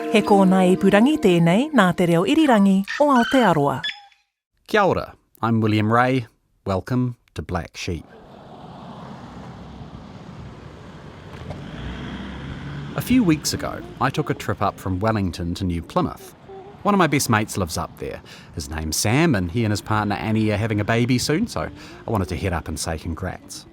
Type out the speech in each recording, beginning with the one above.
He kōna ipurangi tēnei nā te reo irirangi o Aotearoa. Kia ora, I'm William Ray. Welcome to Black Sheep. A few weeks ago, I took a trip up from Wellington to New Plymouth. One of my best mates lives up there. His name's Sam, and he and his partner Annie are having a baby soon, so I wanted to head up and say congrats.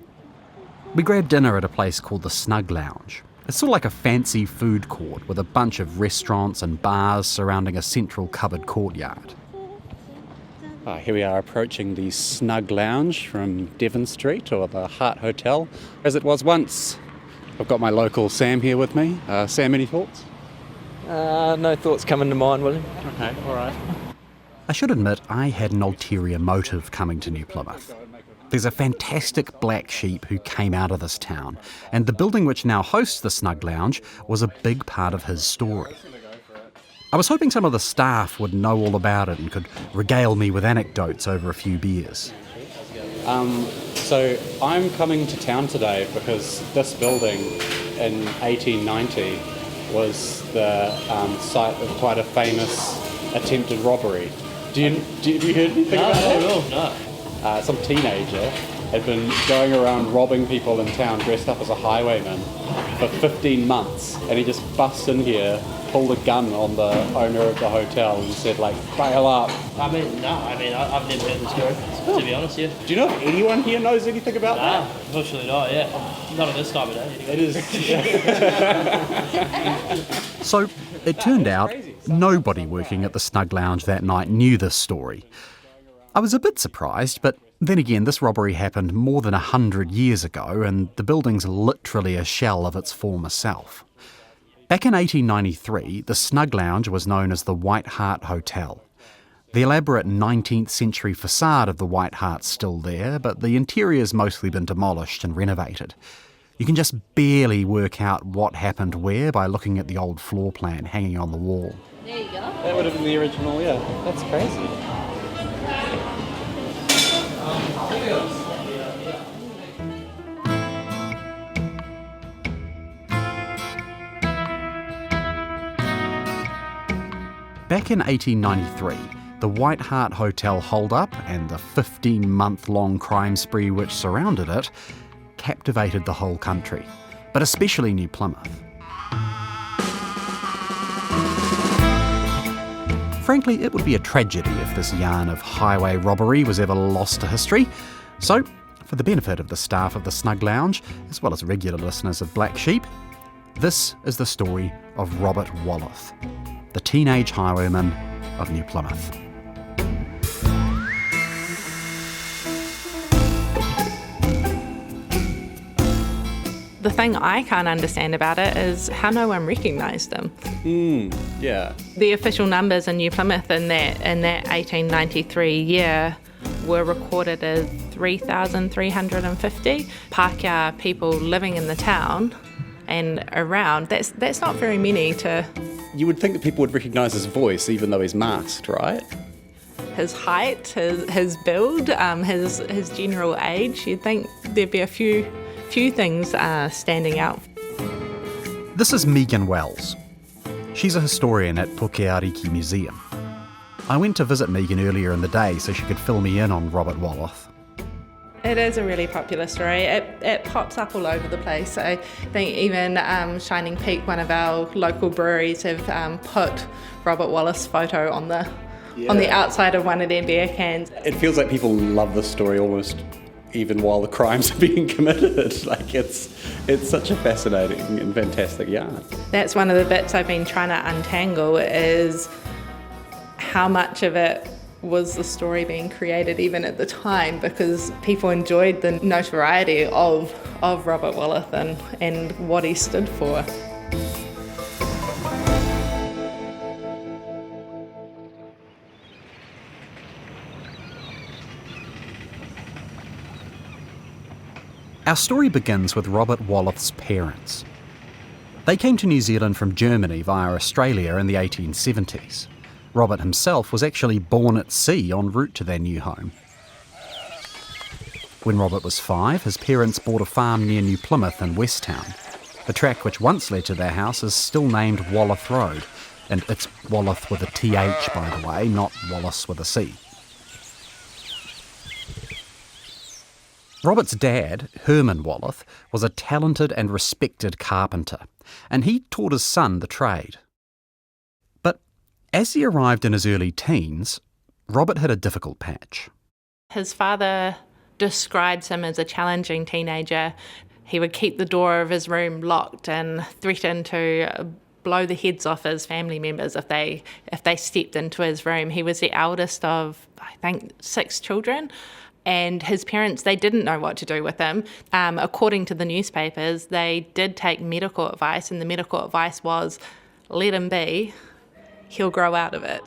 We grabbed dinner at a place called the Snug Lounge. It's sort of like a fancy food court with a bunch of restaurants and bars surrounding a central covered courtyard. Here we are approaching the Snug Lounge from Devon Street, or the Hart Hotel, as it was once. I've got my local Sam here with me. Sam, any thoughts? No thoughts coming to mind, William. Okay, all right. I should admit I had an ulterior motive coming to New Plymouth. There's a fantastic black sheep who came out of this town, and the building which now hosts the Snug Lounge was a big part of his story. I was hoping some of the staff would know all about it and could regale me with anecdotes over a few beers. So I'm coming to town today because this building in 1890 was the site of quite a famous attempted robbery. Have you heard anything about that? No. Some teenager had been going around robbing people in town dressed up as a highwayman for 15 months, and he just busts in here, pulled a gun on the owner of the hotel and said, bail up. I've never heard the story, to be honest, yeah. Do you know if anyone here knows anything about that? Unfortunately not, yeah. Not at this time of day. It is. So, it turned out nobody working at the Snug Lounge that night knew this story. I was a bit surprised, but then again, this robbery happened more than 100 years ago, and the building's literally a shell of its former self. Back in 1893, the Snug Lounge was known as the White Hart Hotel. The elaborate 19th century facade of the White Hart's still there, but the interior's mostly been demolished and renovated. You can just barely work out what happened where by looking at the old floor plan hanging on the wall. There you go. That would have been the original, yeah. That's crazy. Back in 1893, the White Hart Hotel hold-up and the 15-month-long crime spree which surrounded it captivated the whole country, but especially New Plymouth. Frankly, it would be a tragedy if this yarn of highway robbery was ever lost to history. So, for the benefit of the staff of the Snug Lounge, as well as regular listeners of Black Sheep, this is the story of Robert Wallath, the teenage highwayman of New Plymouth. The thing I can't understand about it is how no one recognised him. Yeah. The official numbers in New Plymouth in that 1893 year were recorded as 3,350 Pākehā people living in the town and around. That's not very many to... You would think that people would recognise his voice even though he's masked, right? His height, his build, his general age, you'd think there'd be a few things standing out. This is Megan Wells. She's a historian at Pukeariki Museum. I went to visit Megan earlier in the day so she could fill me in on Robert Wallath. It is a really popular story. It pops up all over the place. I think even Shining Peak, one of our local breweries, have put Robert Wallath's photo on the outside of one of their beer cans. It feels like people love this story almost even while the crimes are being committed. It's such a fascinating and fantastic yarn. That's one of the bits I've been trying to untangle, is how much of it was the story being created even at the time, because people enjoyed the notoriety of Robert Wallath and what he stood for. Our story begins with Robert Wallath's parents. They came to New Zealand from Germany via Australia in the 1870s. Robert himself was actually born at sea en route to their new home. When Robert was 5, his parents bought a farm near New Plymouth in Westtown. The track which once led to their house is still named Wallath Road, And it's Wallath with a TH, by the way, not Wallace with a C. Robert's dad, Herman Wallath, was a talented and respected carpenter, and he taught his son the trade. But as he arrived in his early teens, Robert had a difficult patch. His father describes him as a challenging teenager. He would keep the door of his room locked and threaten to blow the heads off his family members if they stepped into his room. He was the eldest of, I think, 6 children. And his parents, they didn't know what to do with him. According to the newspapers, they did take medical advice, and the medical advice was, let him be, he'll grow out of it.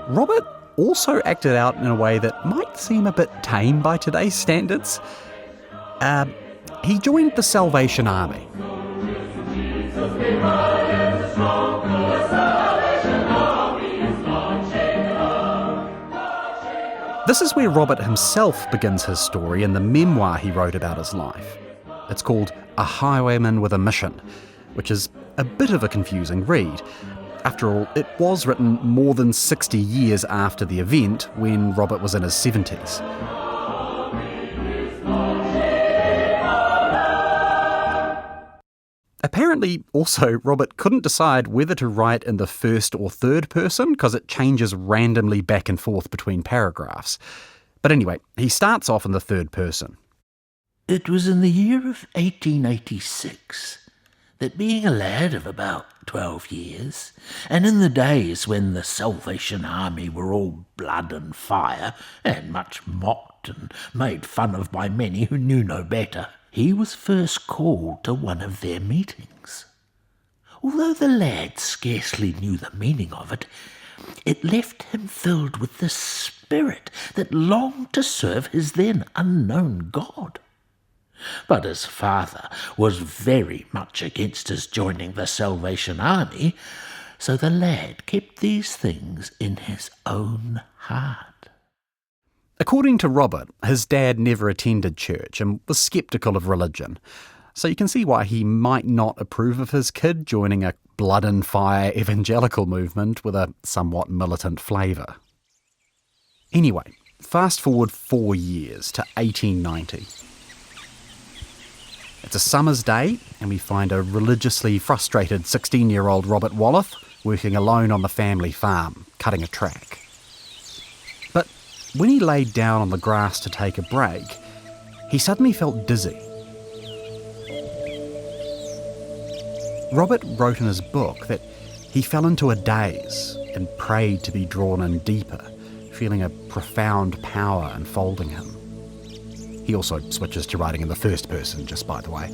Robert also acted out in a way that might seem a bit tame by today's standards. He joined the Salvation Army. This is where Robert himself begins his story in the memoir he wrote about his life. It's called A Highwayman with a Mission, which is a bit of a confusing read. After all, it was written more than 60 years after the event, when Robert was in his 70s. Apparently, also, Robert couldn't decide whether to write in the first or third person because it changes randomly back and forth between paragraphs. But anyway, he starts off in the third person. It was in the year of 1886 that, being a lad of about 12 years, and in the days when the Salvation Army were all blood and fire, and much mocked and made fun of by many who knew no better, he was first called to one of their meetings. Although the lad scarcely knew the meaning of it, it left him filled with the spirit that longed to serve his then unknown God. But his father was very much against his joining the Salvation Army, so the lad kept these things in his own heart. According to Robert, his dad never attended church and was sceptical of religion, so you can see why he might not approve of his kid joining a blood and fire evangelical movement with a somewhat militant flavour. Anyway, fast forward 4 years to 1890. It's a summer's day, and we find a religiously frustrated 16-year-old Robert Wallath working alone on the family farm, cutting a track. But when he laid down on the grass to take a break, he suddenly felt dizzy. Robert wrote in his book that he fell into a daze and prayed to be drawn in deeper, feeling a profound power enfolding him. He also switches to writing in the first person, just by the way.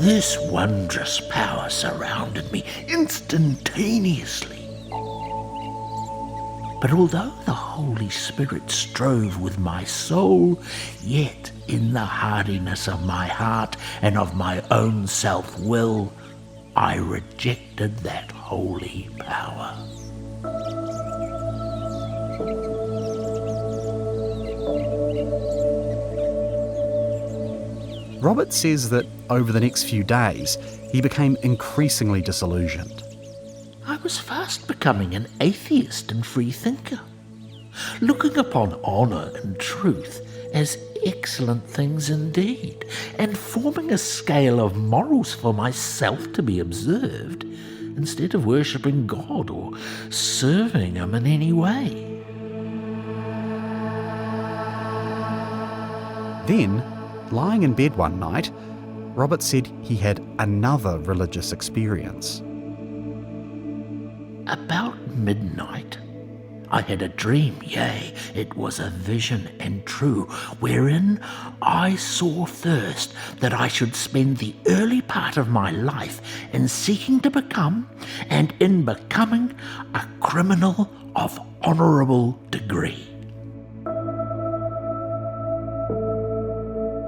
This wondrous power surrounded me instantaneously. But although the Holy Spirit strove with my soul, yet in the hardiness of my heart and of my own self-will, I rejected that holy power. Robert says that over the next few days, he became increasingly disillusioned. I was fast becoming an atheist and free thinker, looking upon honour and truth as excellent things indeed, and forming a scale of morals for myself to be observed, instead of worshipping God or serving Him in any way. Then, lying in bed one night, Robert said he had another religious experience. About midnight, I had a dream, yea, it was a vision and true, wherein I saw first that I should spend the early part of my life in seeking to become, and in becoming, a criminal of honourable degree.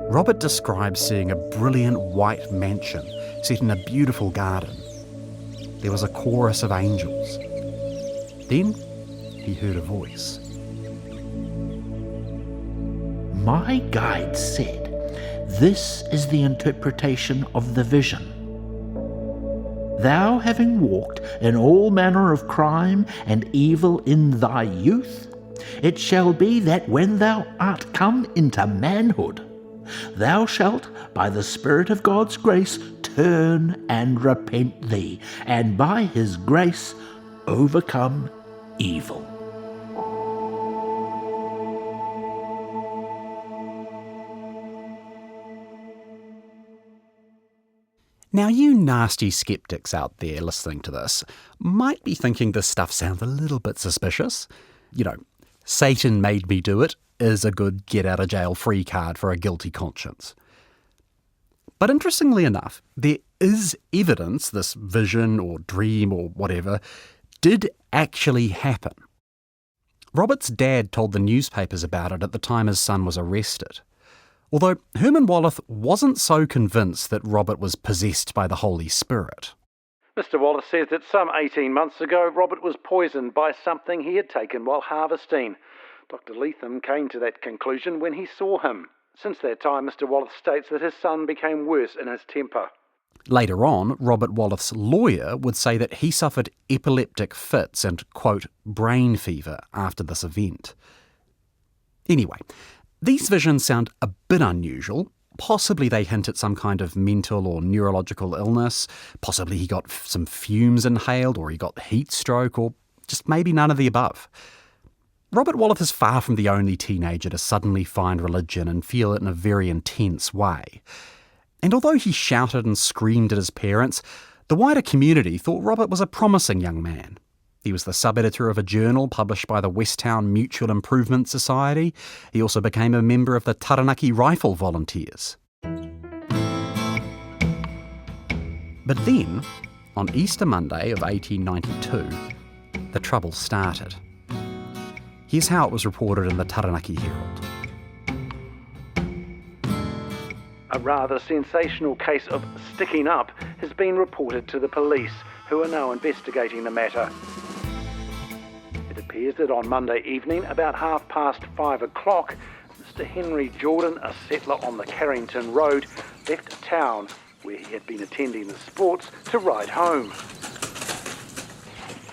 Robert describes seeing a brilliant white mansion set in a beautiful garden. There was a chorus of angels. Then he heard a voice. My guide said This is the interpretation of the vision. Thou having walked in all manner of crime and evil in thy youth, it shall be that when thou art come into manhood, thou shalt, by the Spirit of God's grace, turn and repent thee, and by his grace overcome evil. Now, you nasty skeptics out there listening to this might be thinking this stuff sounds a little bit suspicious. You know, Satan made me do it is a good get-out-of-jail-free card for a guilty conscience. But interestingly enough, there is evidence this vision or dream or whatever did actually happen. Robert's dad told the newspapers about it at the time his son was arrested. Although Herman Wallath wasn't so convinced that Robert was possessed by the Holy Spirit. Mr. Wallath says that some 18 months ago, Robert was poisoned by something he had taken while harvesting. Dr. Leatham came to that conclusion when he saw him. Since that time, Mr. Wallath states that his son became worse in his temper. Later on, Robert Wallath's lawyer would say that he suffered epileptic fits and, quote, brain fever after this event. Anyway, these visions sound a bit unusual. Possibly they hint at some kind of mental or neurological illness. Possibly he got some fumes inhaled, or he got heat stroke, or just maybe none of the above. Robert Wallath is far from the only teenager to suddenly find religion and feel it in a very intense way. And although he shouted and screamed at his parents, the wider community thought Robert was a promising young man. He was the sub-editor of a journal published by the Westtown Mutual Improvement Society. He also became a member of the Taranaki Rifle Volunteers. But then, on Easter Monday of 1892, the trouble started. Here's how it was reported in the Taranaki Herald. A rather sensational case of sticking up has been reported to the police, who are now investigating the matter. It appears that on Monday evening, about 5:30, Mr. Henry Jordan, a settler on the Carrington Road, left town, where he had been attending the sports, to ride home.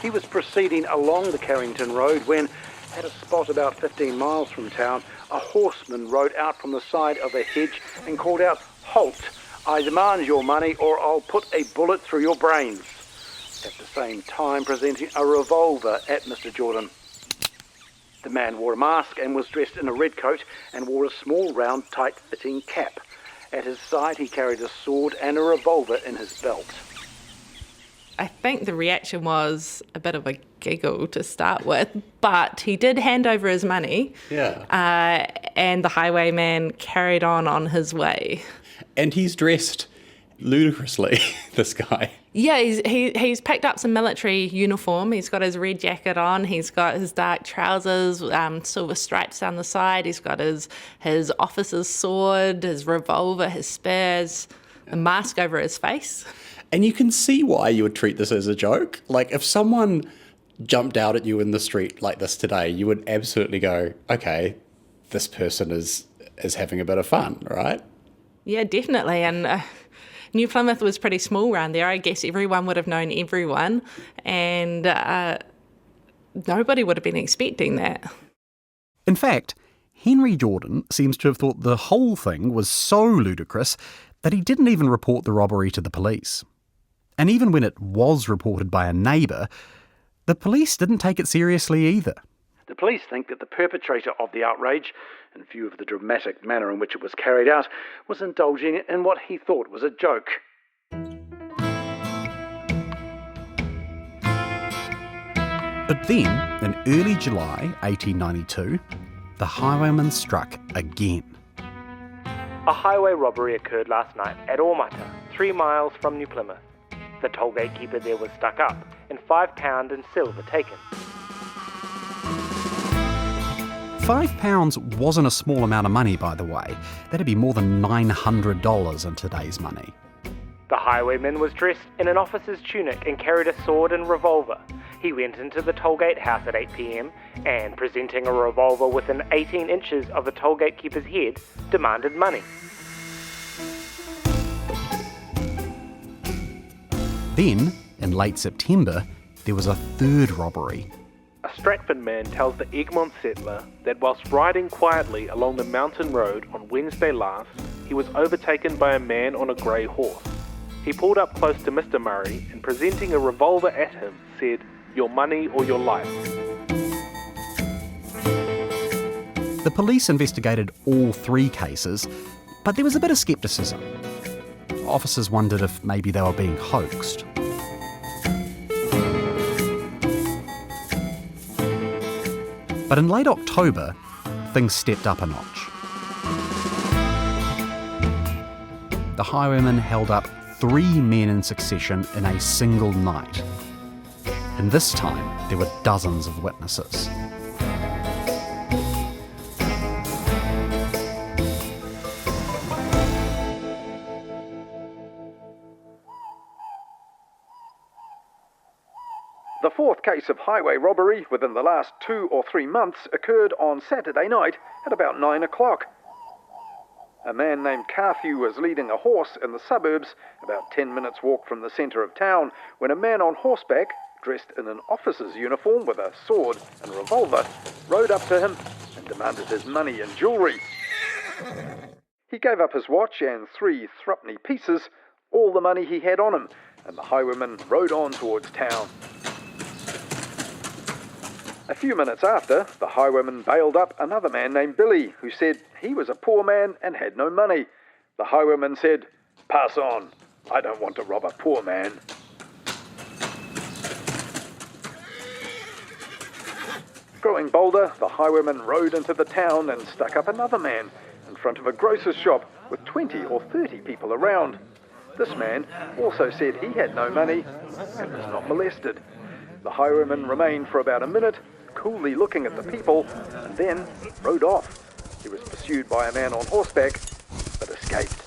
He was proceeding along the Carrington Road when, at a spot about 15 miles from town, a horseman rode out from the side of a hedge and called out, "Halt! I demand your money or I'll put a bullet through your brains," at the same time presenting a revolver at Mr. Jordan. The man wore a mask and was dressed in a red coat and wore a small, round, tight-fitting cap. At his side he carried a sword and a revolver in his belt. I think the reaction was a bit of a giggle to start with, but he did hand over his money. Yeah. And the highwayman carried on his way. And he's dressed ludicrously, this guy. Yeah, he's picked up some military uniform. He's got his red jacket on. He's got his dark trousers, silver stripes down the side. He's got his officer's sword, his revolver, his spears, a mask over his face. And you can see why you would treat this as a joke. Like, if someone jumped out at you in the street like this today, you would absolutely go, okay, this person is having a bit of fun, right? Yeah, definitely. And New Plymouth was pretty small around there. I guess everyone would have known everyone, and nobody would have been expecting that. In fact, Henry Jordan seems to have thought the whole thing was so ludicrous that he didn't even report the robbery to the police. And even when it was reported by a neighbour, the police didn't take it seriously either. The police think that the perpetrator of the outrage, in view of the dramatic manner in which it was carried out, was indulging in what he thought was a joke. But then, in early July 1892, the highwayman struck again. A highway robbery occurred last night at Ormata, 3 miles from New Plymouth. The toll gate keeper there was stuck up, and £5 in silver taken. £5 wasn't a small amount of money, by the way. That'd be more than $900 in today's money. The highwayman was dressed in an officer's tunic and carried a sword and revolver. He went into the tollgate house at 8 p.m. and, presenting a revolver within 18 inches of the tollgate keeper's head, demanded money. Then, in late September, there was a third robbery. A Stratford man tells the Egmont settler that whilst riding quietly along the mountain road on Wednesday last, he was overtaken by a man on a grey horse. He pulled up close to Mr. Murray and, presenting a revolver at him, said, "Your money or your life." The police investigated all three cases, but there was a bit of scepticism. Officers wondered if maybe they were being hoaxed. But in late October, things stepped up a notch. The highwaymen held up 3 men in succession in a single night. And this time, there were dozens of witnesses. The fourth case of highway robbery within the last 2 or 3 months occurred on Saturday night at about 9 o'clock. A man named Carthew was leading a horse in the suburbs, about 10 minutes walk from the centre of town, when a man on horseback, dressed in an officer's uniform with a sword and revolver, rode up to him and demanded his money and jewellery. He gave up his watch and 3 threepenny pieces, all the money he had on him, and the highwayman rode on towards town. A few minutes after, the highwayman bailed up another man named Billy, who said he was a poor man and had no money. The highwayman said, "Pass on, I don't want to rob a poor man." Growing bolder, the highwayman rode into the town and stuck up another man in front of a grocer's shop with 20 or 30 people around. This man also said he had no money and was not molested. The highwayman remained for about a minute, coolly looking at the people, and then rode off. He was pursued by a man on horseback, but escaped.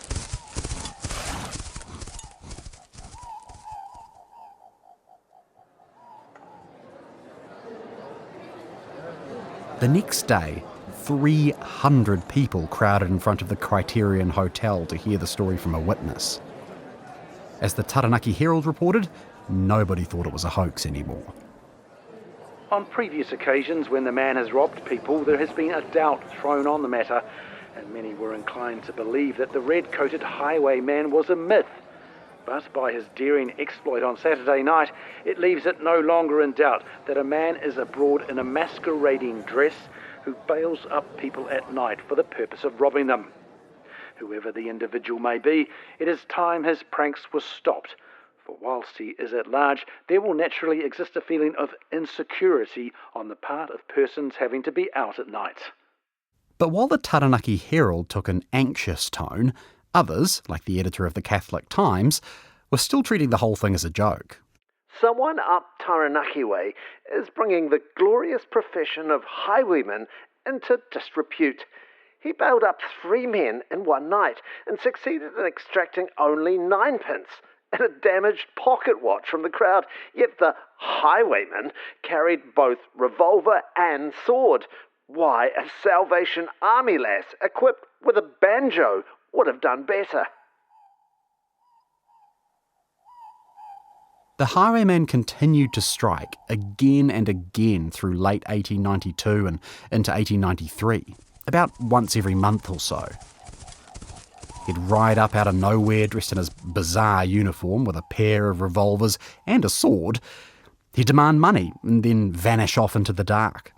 The next day, 300 people crowded in front of the Criterion Hotel to hear the story from a witness. As the Taranaki Herald reported, nobody thought it was a hoax anymore. On previous occasions when the man has robbed people, there has been a doubt thrown on the matter, and many were inclined to believe that the red-coated highwayman was a myth. But by his daring exploit on Saturday night, it leaves it no longer in doubt that a man is abroad in a masquerading dress who bails up people at night for the purpose of robbing them. Whoever the individual may be, it is time his pranks were stopped. For whilst he is at large, there will naturally exist a feeling of insecurity on the part of persons having to be out at night. But while the Taranaki Herald took an anxious tone, others, like the editor of the Catholic Times, were still treating the whole thing as a joke. Someone up Taranaki way is bringing the glorious profession of highwayman into disrepute. He bailed up 3 men in one night and succeeded in extracting only 9pence and a damaged pocket watch from the crowd. Yet the highwayman carried both revolver and sword. Why, a Salvation Army lass equipped with a banjo would have done better. The highwayman continued to strike again and again through late 1892 and into 1893, about once every month or so. He'd ride up out of nowhere dressed in his bizarre uniform with a pair of revolvers and a sword. He'd demand money and then vanish off into the dark.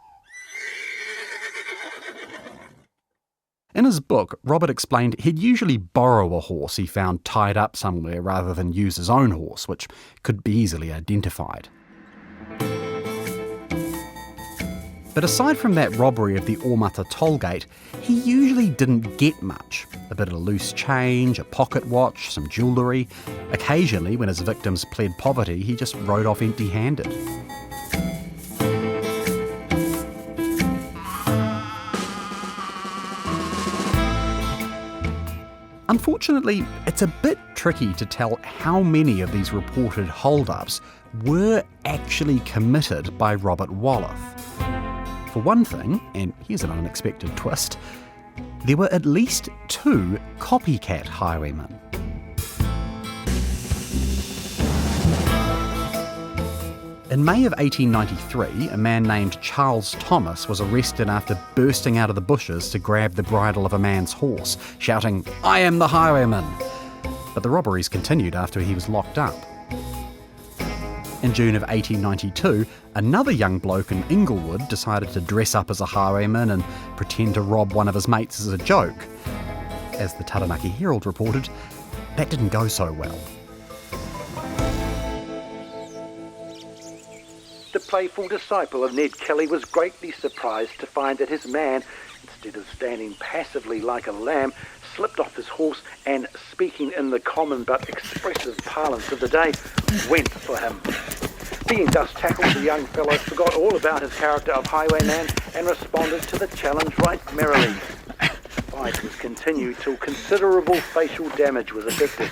In his book, Robert explained he'd usually borrow a horse he found tied up somewhere rather than use his own horse, which could be easily identified. But aside from that robbery of the Ormata tollgate, he usually didn't get much. A bit of loose change, a pocket watch, some jewellery. Occasionally, when his victims pled poverty, he just rode off empty-handed. Unfortunately, it's a bit tricky to tell how many of these reported hold-ups were actually committed by Robert Wallath. For one thing, and here's an unexpected twist, there were at least 2 copycat highwaymen. In May of 1893, a man named Charles Thomas was arrested after bursting out of the bushes to grab the bridle of a man's horse, shouting, "I am the highwayman!" But the robberies continued after he was locked up. In June of 1892, another young bloke in Inglewood decided to dress up as a highwayman and pretend to rob one of his mates as a joke. As the Taranaki Herald reported, that didn't go so well. The playful disciple of Ned Kelly was greatly surprised to find that his man, instead of standing passively like a lamb, slipped off his horse and, speaking in the common but expressive parlance of the day, went for him. Being thus tackled, the young fellow forgot all about his character of highwayman and responded to the challenge right merrily. The fight was continued till considerable facial damage was affected.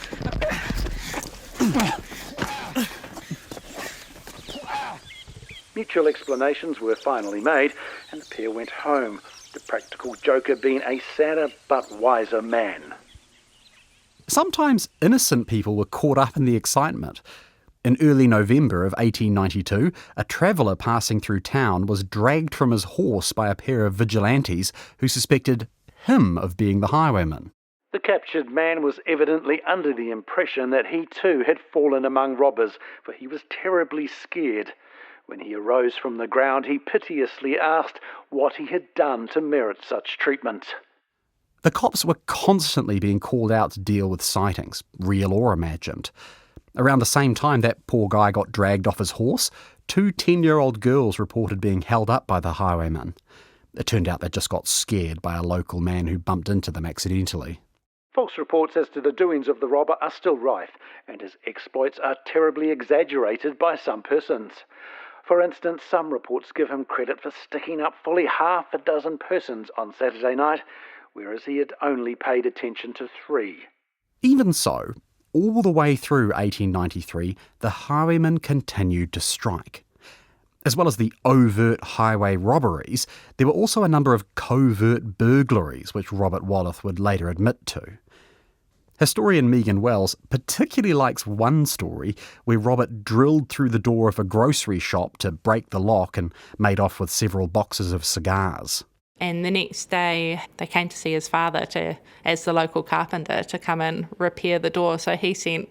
Mutual explanations were finally made, and the pair went home, the practical joker being a sadder but wiser man. Sometimes innocent people were caught up in the excitement. In early November of 1892, a traveller passing through town was dragged from his horse by a pair of vigilantes who suspected him of being the highwayman. The captured man was evidently under the impression that he too had fallen among robbers, for he was terribly scared. When he arose from the ground, he piteously asked what he had done to merit such treatment. The cops were constantly being called out to deal with sightings, real or imagined. Around the same time that poor guy got dragged off his horse, 2 10-year-old girls reported being held up by the highwayman. It turned out they just got scared by a local man who bumped into them accidentally. False reports as to the doings of the robber are still rife, and his exploits are terribly exaggerated by some persons. For instance, some reports give him credit for sticking up fully half a dozen persons on Saturday night, whereas he had only paid attention to 3. Even so, all the way through 1893, the highwaymen continued to strike. As well as the overt highway robberies, there were also a number of covert burglaries, which Robert Wallath would later admit to. Historian Megan Wells particularly likes one story where Robert drilled through the door of a grocery shop to break the lock and made off with several boxes of cigars. And the next day, they came to see his father as the local carpenter to come and repair the door. So he sent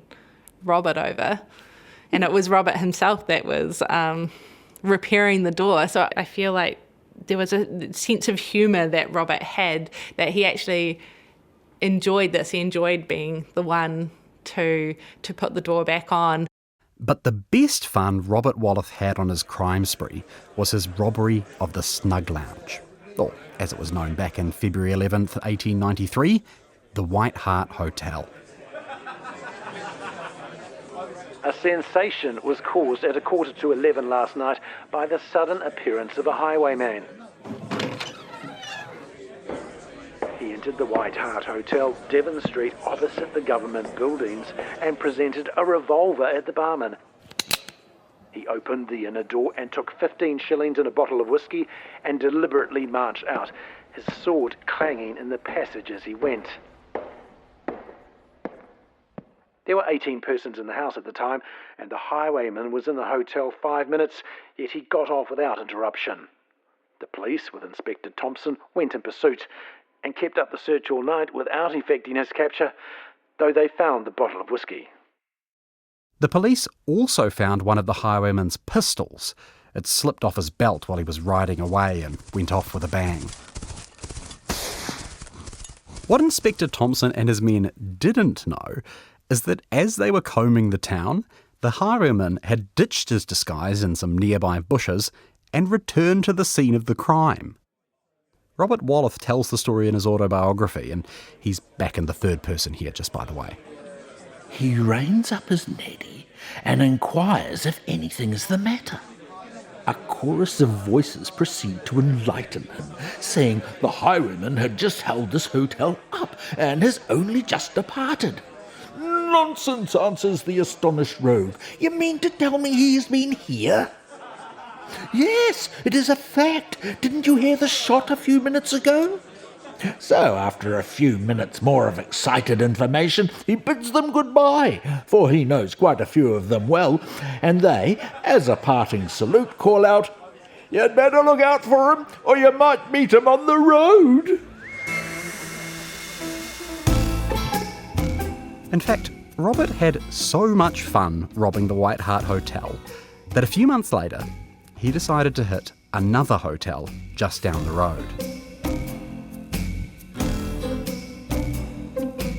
Robert over, and it was Robert himself that was repairing the door. So I feel like there was a sense of humour that Robert had, that he actually enjoyed this. He enjoyed being the one to put the door back on. But the best fun Robert Wallath had on his crime spree was his robbery of the Snug Lounge, or as it was known back in February 11th, 1893, the White Hart Hotel. A sensation was caused at 11:15 last night by the sudden appearance of a highwayman. He entered the White Hart Hotel, Devon Street, opposite the government buildings, and presented a revolver at the barman. He opened the inner door and took 15 shillings and a bottle of whiskey and deliberately marched out, his sword clanging in the passage as he went. There were 18 persons in the house at the time, and the highwayman was in the hotel 5 minutes, yet he got off without interruption. The police, with Inspector Thompson, went in pursuit and kept up the search all night without effecting his capture, though they found the bottle of whiskey. The police also found one of the highwayman's pistols. It slipped off his belt while he was riding away and went off with a bang. What Inspector Thompson and his men didn't know is that as they were combing the town, the highwayman had ditched his disguise in some nearby bushes and returned to the scene of the crime. Robert Wallath tells the story in his autobiography, and he's back in the third person here, just by the way. He reins up his Neddy and inquires if anything is the matter. A chorus of voices proceed to enlighten him, saying the highwayman had just held this hotel up and has only just departed. "Nonsense," answers the astonished rogue. "You mean to tell me he has been here?" "Yes, it is a fact. Didn't you hear the shot a few minutes ago?" So, after a few minutes more of excited information, he bids them goodbye, for he knows quite a few of them well, and they, as a parting salute, call out, "You'd better look out for him, or you might meet him on the road." In fact, Robert had so much fun robbing the White Hart Hotel that a few months later, he decided to hit another hotel just down the road.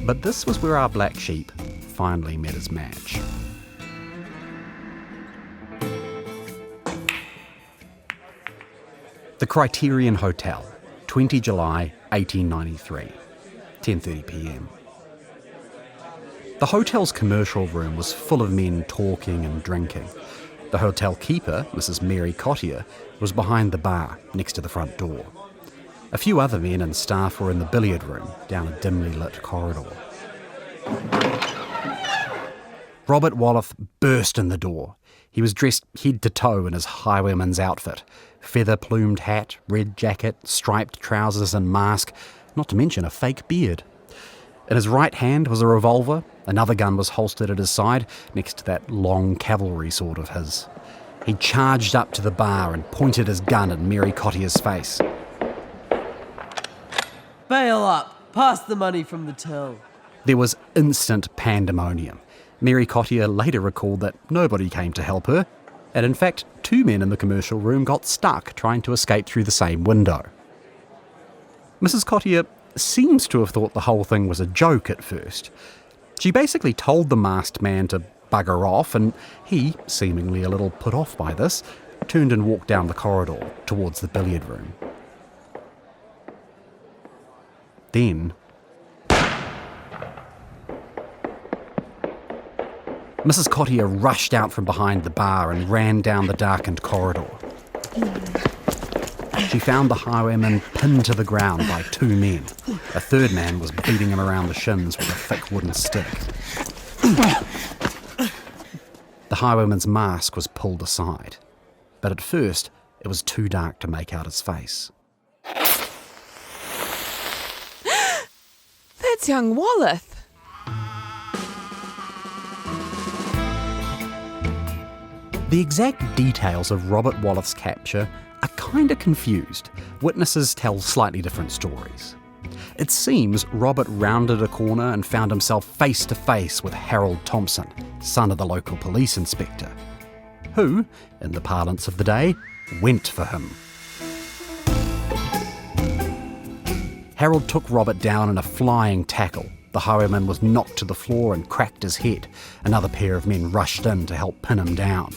But this was where our black sheep finally met his match. The Criterion Hotel, 20 July 1893, 10:30 p.m. The hotel's commercial room was full of men talking and drinking. The hotel keeper, Mrs. Mary Cottier, was behind the bar next to the front door. A few other men and staff were in the billiard room down a dimly lit corridor. Robert Wallath burst in the door. He was dressed head to toe in his highwayman's outfit, feather-plumed hat, red jacket, striped trousers and mask, not to mention a fake beard. In his right hand was a revolver. Another gun was holstered at his side, next to that long cavalry sword of his. He charged up to the bar and pointed his gun at Mary Cottier's face. "Bail up! Pass the money from the till." There was instant pandemonium. Mary Cottier later recalled that nobody came to help her, and in fact, 2 men in the commercial room got stuck trying to escape through the same window. Mrs. Cottier seems to have thought the whole thing was a joke at first. She basically told the masked man to bugger off, and he, seemingly a little put off by this, turned and walked down the corridor towards the billiard room. Then Mrs. Cottier rushed out from behind the bar and ran down the darkened corridor. She found the highwayman pinned to the ground by 2 men. A third man was beating him around the shins with a thick wooden stick. The highwayman's mask was pulled aside, but at first it was too dark to make out his face. That's young Wallath. The exact details of Robert Wallath's capture are kind of confused. Witnesses tell slightly different stories. It seems Robert rounded a corner and found himself face to face with Harold Thompson, son of the local police inspector, who, in the parlance of the day, went for him. Harold took Robert down in a flying tackle. The highwayman was knocked to the floor and cracked his head. Another pair of men rushed in to help pin him down.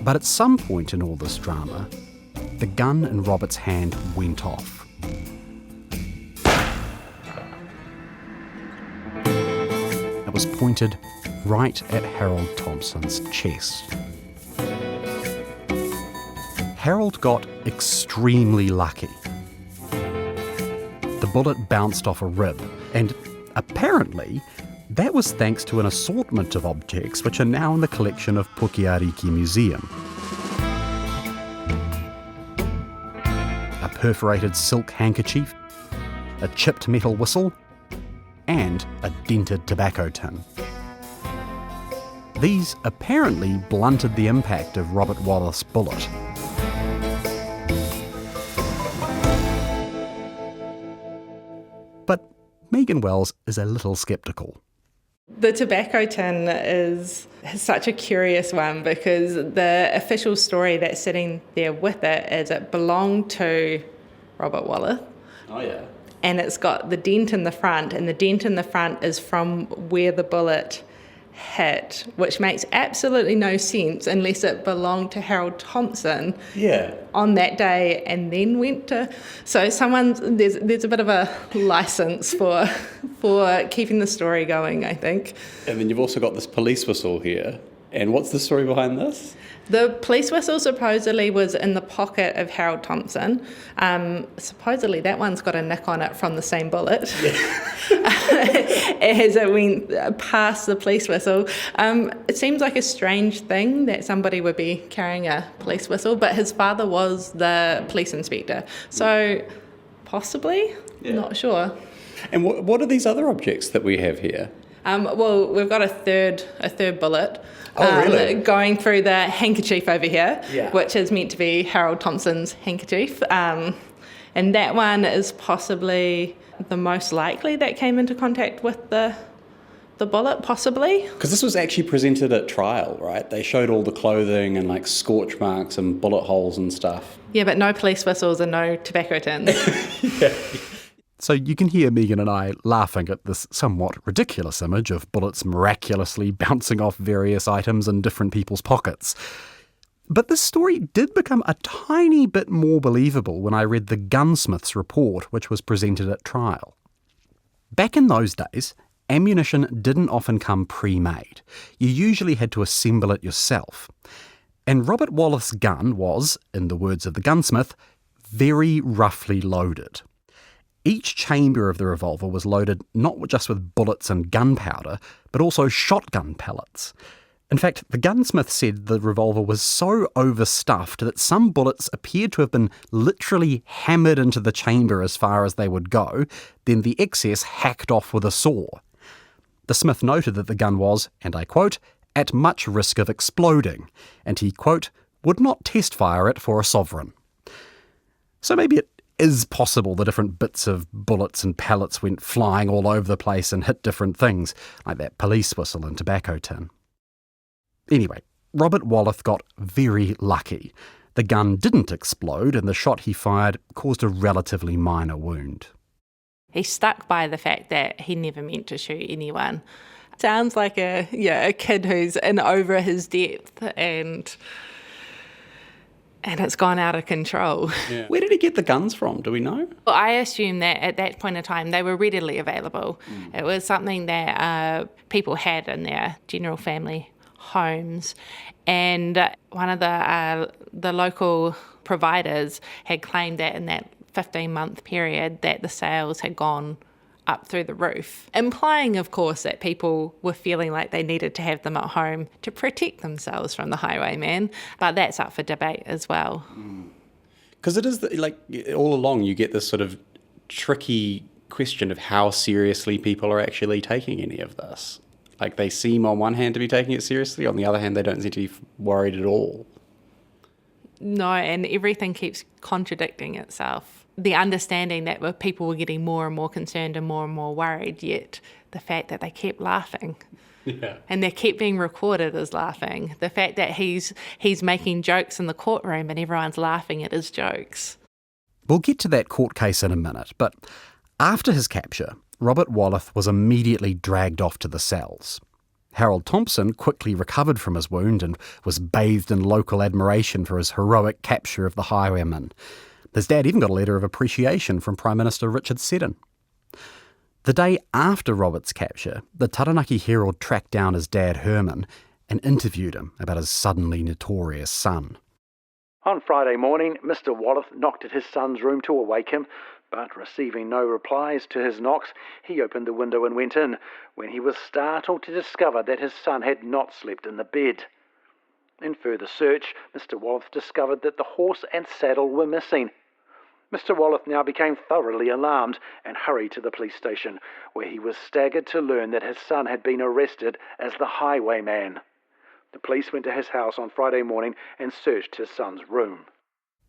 But at some point in all this drama, the gun in Robert's hand went off. It was pointed right at Harold Thompson's chest. Harold got extremely lucky. The bullet bounced off a rib, and apparently that was thanks to an assortment of objects which are now in the collection of Pukeariki Museum. A perforated silk handkerchief, a chipped metal whistle, and a dented tobacco tin. These apparently blunted the impact of Robert Wallath's bullet. But Megan Wells is a little sceptical. The tobacco tin is such a curious one because the official story that's sitting there with it is it belonged to Robert Wallath. Oh, yeah. And it's got the dent in the front, and the dent in the front is from where the bullet hit, which makes absolutely no sense unless it belonged to Harold Thompson on that day and then went to... So there's a bit of a license for keeping the story going, I think. And then you've also got this police whistle here. And what's the story behind this? The police whistle supposedly was in the pocket of Harold Thompson. Supposedly that one's got a nick on it from the same bullet as it went past the police whistle. It seems like a strange thing that somebody would be carrying a police whistle, but his father was the police inspector. So Possibly, not sure. And what are these other objects that we have here? Well, we've got a third bullet. Really? Going through the handkerchief over here, Yeah. which is meant to be Harold Thompson's handkerchief. And that one is possibly the most likely that came into contact with the bullet, possibly. Because this was actually presented at trial, right? They showed all the clothing and like scorch marks and bullet holes and stuff. Yeah, but no police whistles and no tobacco tins. So you can hear Megan and I laughing at this somewhat ridiculous image of bullets miraculously bouncing off various items in different people's pockets. But this story did become a tiny bit more believable when I read the gunsmith's report, which was presented at trial. Back in those days, ammunition didn't often come pre-made. You usually had to assemble it yourself. And Robert Wallath's gun was, in the words of the gunsmith, very roughly loaded. Each chamber of the revolver was loaded not just with bullets and gunpowder, but also shotgun pellets. In fact, the gunsmith said the revolver was so overstuffed that some bullets appeared to have been literally hammered into the chamber as far as they would go, then the excess hacked off with a saw. The smith noted that the gun was, and I quote, at much risk of exploding, and he, quote, would not test fire it for a sovereign. So maybe it is possible the different bits of bullets and pellets went flying all over the place and hit different things, like that police whistle and tobacco tin. Anyway, Robert Wallath got very lucky. The gun didn't explode, and the shot he fired caused a relatively minor wound. He stuck by the fact that he never meant to shoot anyone. Sounds like a kid who's in over his depth and it's gone out of control. Yeah. Where did he get the guns from? Do we know? Well, I assume that at that point in time they were readily available. It was something that people had in their general family homes, and one of the local providers had claimed that in that 15-month period that the sales had gone up through the roof, implying, of course, that people were feeling like they needed to have them at home to protect themselves from the highwayman, but that's up for debate as well. Because it is, all along you get this sort of tricky question of how seriously people are actually taking any of this. Like, they seem on one hand to be taking it seriously, on the other hand they don't seem to be worried at all. No, and everything keeps contradicting itself. The understanding that people were getting more and more concerned and more worried, yet the fact that they kept laughing. Yeah. And they kept being recorded as laughing. The fact that he's making jokes in the courtroom and everyone's laughing at his jokes. We'll get to that court case in a minute, but after his capture, Robert Wallath was immediately dragged off to the cells. Harold Thompson quickly recovered from his wound and was bathed in local admiration for his heroic capture of the highwayman. His dad even got a letter of appreciation from Prime Minister Richard Seddon. The day after Robert's capture, the Taranaki Herald tracked down his dad Herman and interviewed him about his suddenly notorious son. On Friday morning, Mr. Wallath knocked at his son's room to awake him, but receiving no replies to his knocks, he opened the window and went in, when he was startled to discover that his son had not slept in the bed. In further search, Mr. Wallath discovered that the horse and saddle were missing. Mr. Wallath now became thoroughly alarmed and hurried to the police station, where he was staggered to learn that his son had been arrested as the highwayman. The police went to his house on Friday morning and searched his son's room.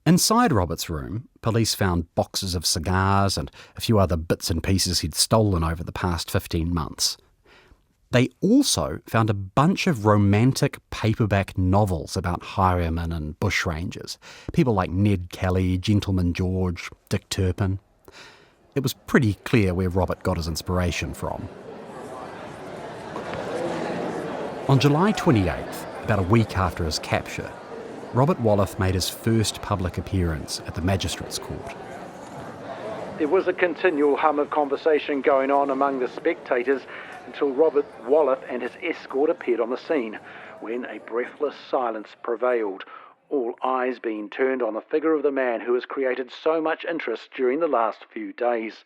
Inside Robert's room, police found boxes of cigars and a few other bits and pieces he'd stolen over the past 15 months. They also found a bunch of romantic paperback novels about highwaymen and bushrangers, people like Ned Kelly, Gentleman George, Dick Turpin. It was pretty clear where Robert got his inspiration from. On July 28th, about a week after his capture, Robert Wallath made his first public appearance at the Magistrates' Court. There was a continual hum of conversation going on among the spectators until Robert Wallath and his escort appeared on the scene, when a breathless silence prevailed, all eyes being turned on the figure of the man who has created so much interest during the last few days.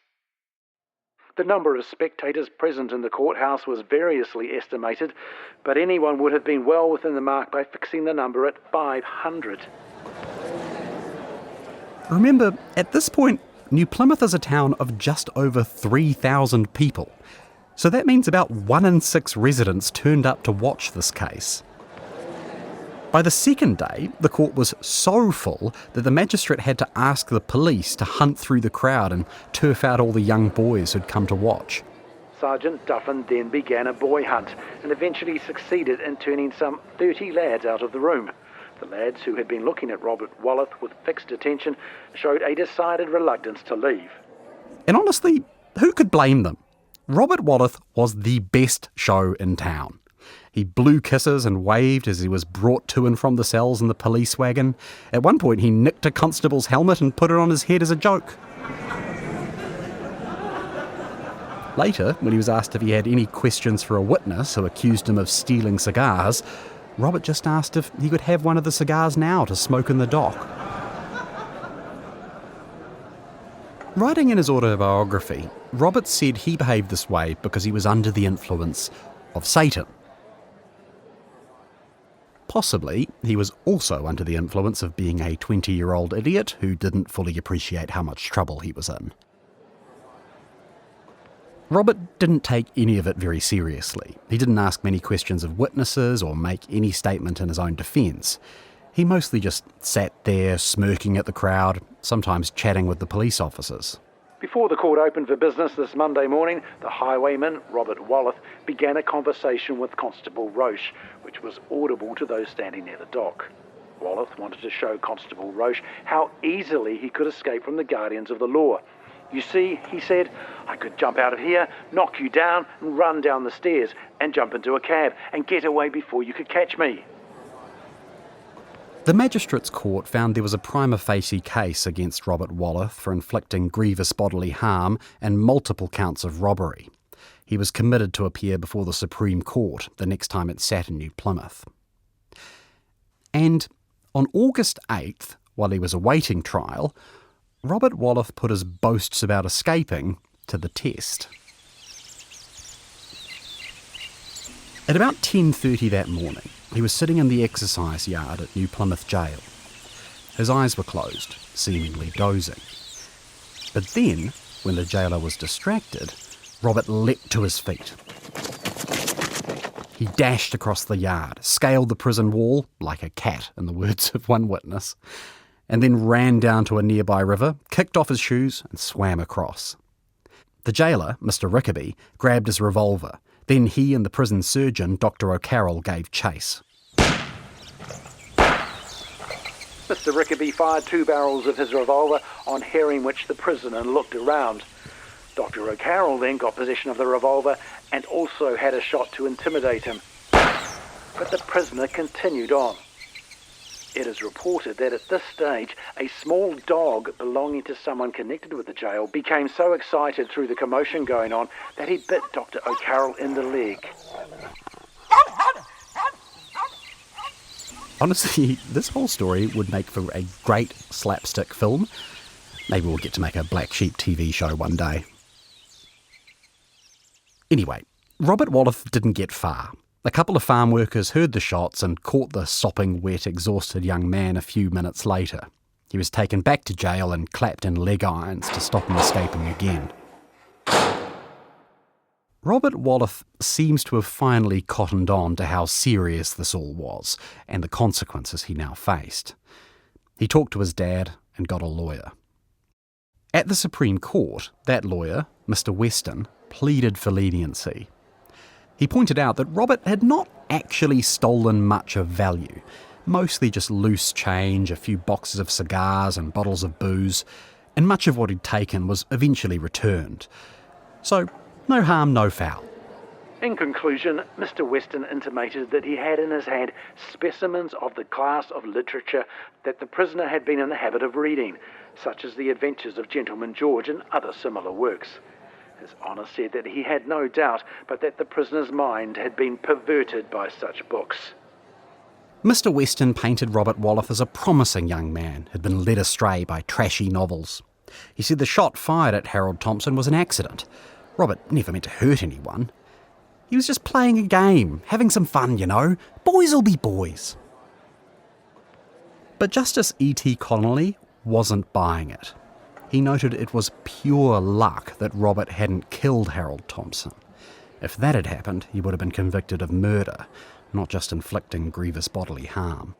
The number of spectators present in the courthouse was variously estimated, but anyone would have been well within the mark by fixing the number at 500. Remember, at this point, New Plymouth is a town of just over 3,000 people. So that means about 1 in 6 residents turned up to watch this case. By the second day, the court was so full that the magistrate had to ask the police to hunt through the crowd and turf out all the young boys who'd come to watch. Sergeant Duffin then began a boy hunt and eventually succeeded in turning some 30 lads out of the room. The lads, who had been looking at Robert Wallath with fixed attention, showed a decided reluctance to leave. And honestly, who could blame them? Robert Wallath was the best show in town. He blew kisses and waved as he was brought to and from the cells in the police wagon. At one point, he nicked a constable's helmet and put it on his head as a joke. Later, when he was asked if he had any questions for a witness who accused him of stealing cigars, Robert just asked if he could have one of the cigars now to smoke in the dock. Writing in his autobiography, Robert said he behaved this way because he was under the influence of Satan. Possibly, he was also under the influence of being a 20-year-old idiot who didn't fully appreciate how much trouble he was in. Robert didn't take any of it very seriously. He didn't ask many questions of witnesses or make any statement in his own defence. He mostly just sat there, smirking at the crowd, sometimes chatting with the police officers. Before the court opened for business this Monday morning, the highwayman, Robert Wallath, began a conversation with Constable Roche, which was audible to those standing near the dock. Wallath wanted to show Constable Roche how easily he could escape from the guardians of the law. You see, he said, I could jump out of here, knock you down, and run down the stairs, and jump into a cab, and get away before you could catch me. The magistrates' court found there was a prima facie case against Robert Wallath for inflicting grievous bodily harm and multiple counts of robbery. He was committed to appear before the Supreme Court the next time it sat in New Plymouth. And on August 8th, while he was awaiting trial, Robert Wallath put his boasts about escaping to the test. At about 10:30 that morning, he was sitting in the exercise yard at New Plymouth Jail. His eyes were closed, seemingly dozing. But then, when the jailer was distracted, Robert leapt to his feet. He dashed across the yard, scaled the prison wall, like a cat, in the words of one witness, and then ran down to a nearby river, kicked off his shoes, and swam across. The jailer, Mr. Rickaby, grabbed his revolver. Then he and the prison surgeon, Dr. O'Carroll, gave chase. Mr. Rickaby fired 2 barrels of his revolver on hearing which the prisoner looked around. Dr. O'Carroll then got possession of the revolver and also had a shot to intimidate him. But the prisoner continued on. It is reported that at this stage, a small dog belonging to someone connected with the jail became so excited through the commotion going on that he bit Dr. O'Carroll in the leg. Honestly, this whole story would make for a great slapstick film. Maybe we'll get to make a Black Sheep TV show one day. Anyway, Robert Wallath didn't get far. A couple of farm workers heard the shots and caught the sopping wet, exhausted young man a few minutes later. He was taken back to jail and clapped in leg irons to stop him escaping again. Robert Wallath seems to have finally cottoned on to how serious this all was and the consequences he now faced. He talked to his dad and got a lawyer. At the Supreme Court, that lawyer, Mr. Weston, pleaded for leniency. He pointed out that Robert had not actually stolen much of value, mostly just loose change, a few boxes of cigars and bottles of booze, and much of what he'd taken was eventually returned. So, no harm, no foul. In conclusion, Mr. Weston intimated that he had in his hand specimens of the class of literature that the prisoner had been in the habit of reading, such as The Adventures of Gentleman George and other similar works. His Honour said that he had no doubt, but that the prisoner's mind had been perverted by such books. Mr. Weston painted Robert Wallath as a promising young man who'd been led astray by trashy novels. He said the shot fired at Harold Thompson was an accident. Robert never meant to hurt anyone. He was just playing a game, having some fun, you know. Boys will be boys. But Justice E.T. Connolly wasn't buying it. he noted it was pure luck that Robert hadn't killed Harold Thompson. If that had happened, he would have been convicted of murder, not just inflicting grievous bodily harm.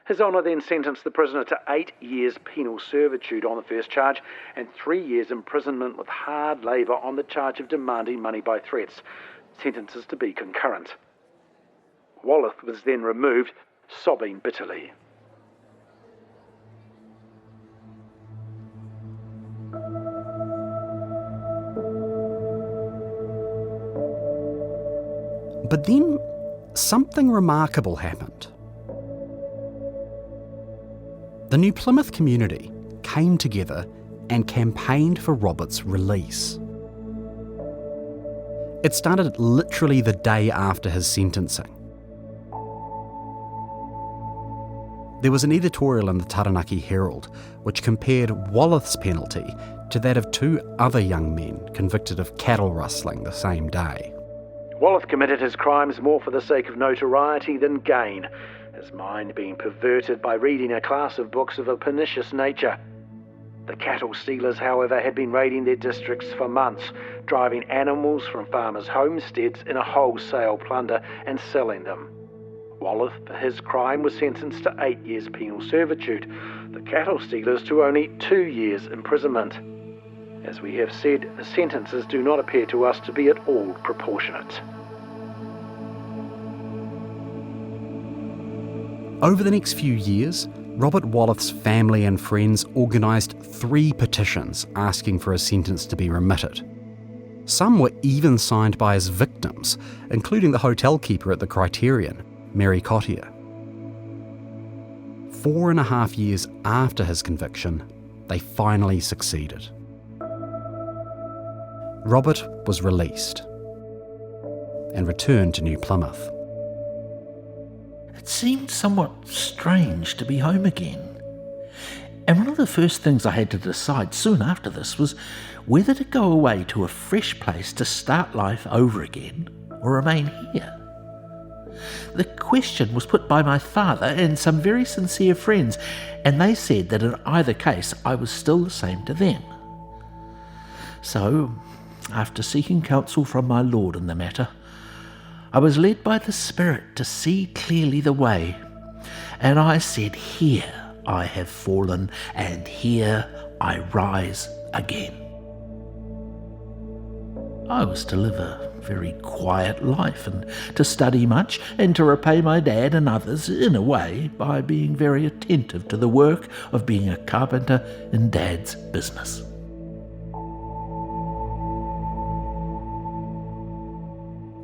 His Honour then sentenced the prisoner to 8 years penal servitude on the first charge and 3 years imprisonment with hard labour on the charge of demanding money by threats, sentences to be concurrent. Wallath was then removed, sobbing bitterly. But then, something remarkable happened. The New Plymouth community came together and campaigned for Robert's release. It started literally the day after his sentencing. There was an editorial in the Taranaki Herald which compared Wallath's penalty to that of 2 other young men convicted of cattle rustling the same day. Wallath committed his crimes more for the sake of notoriety than gain, his mind being perverted by reading a class of books of a pernicious nature. The cattle stealers, however, had been raiding their districts for months, driving animals from farmers' homesteads in a wholesale plunder and selling them. Wallath, for his crime, was sentenced to 8 years penal servitude, the cattle stealers to only 2 years imprisonment. As we have said, the sentences do not appear to us to be at all proportionate. Over the next few years, Robert Wallath's family and friends organised 3 petitions asking for his sentence to be remitted. Some were even signed by his victims, including the hotel keeper at the Criterion, Mary Cottier. 4.5 years after his conviction, they finally succeeded. Robert was released and returned to New Plymouth. It seemed somewhat strange to be home again. And one of the first things I had to decide soon after this was whether to go away to a fresh place to start life over again or remain here. The question was put by my father and some very sincere friends, and they said that in either case I was still the same to them. So, after seeking counsel from my Lord in the matter, I was led by the Spirit to see clearly the way, and I said, "Here I have fallen, and here I rise again." I was to live a very quiet life and to study much and to repay my dad and others in a way by being very attentive to the work of being a carpenter in Dad's business.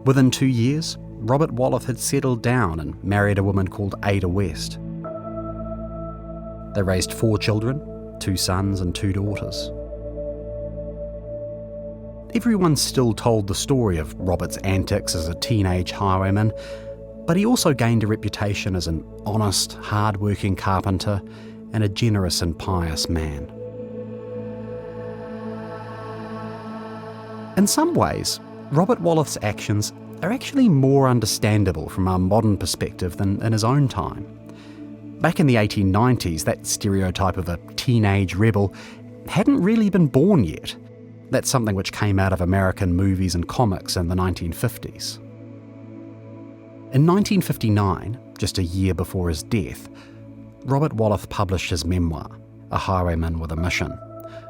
Within 2 years, Robert Wallath had settled down and married a woman called Ada West. They raised 4 children, 2 sons and 2 daughters. Everyone still told the story of Robert's antics as a teenage highwayman, but he also gained a reputation as an honest, hard-working carpenter and a generous and pious man. In some ways, Robert Wallath's actions are actually more understandable from our modern perspective than in his own time. Back in the 1890s, that stereotype of a teenage rebel hadn't really been born yet. That's something which came out of American movies and comics in the 1950s. In 1959, just a year before his death, Robert Wallath published his memoir, A Highwayman with a Mission,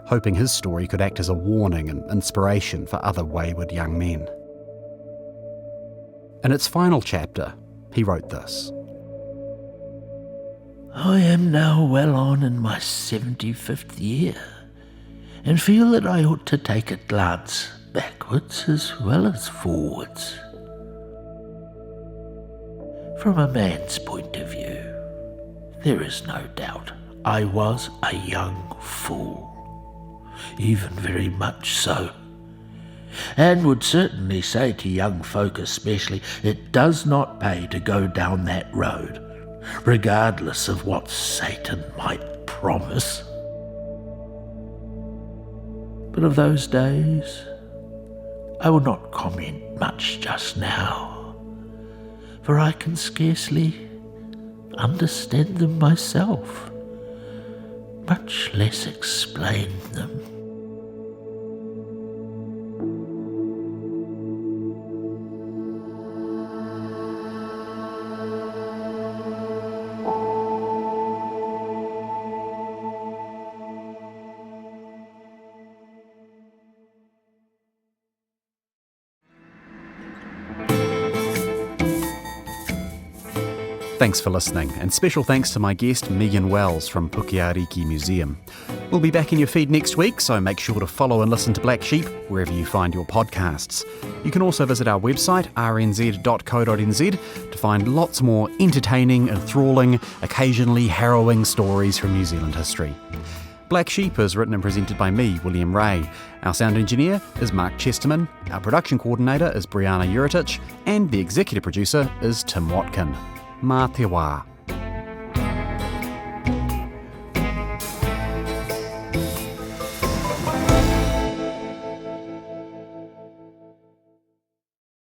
hoping his story could act as a warning and inspiration for other wayward young men. In its final chapter, he wrote this: I am now well on in my 75th year, and feel that I ought to take a glance backwards as well as forwards. From a man's point of view, there is no doubt I was a young fool, even very much so, and would certainly say to young folk especially, it does not pay to go down that road, regardless of what Satan might promise. But of those days, I will not comment much just now, for I can scarcely understand them myself. much less explain them. Thanks for listening, and special thanks to my guest Megan Wells from Pukeariki Museum. We'll be back in your feed next week, so make sure to follow and listen to Black Sheep wherever you find your podcasts. You can also visit our website, rnz.co.nz, to find lots more entertaining, enthralling, occasionally harrowing stories from New Zealand history. Black Sheep is written and presented by me, William Ray. Our sound engineer is Mark Chesterman, our production coordinator is Brianna Juritich, and the executive producer is Tim Watkin. Mā te wā.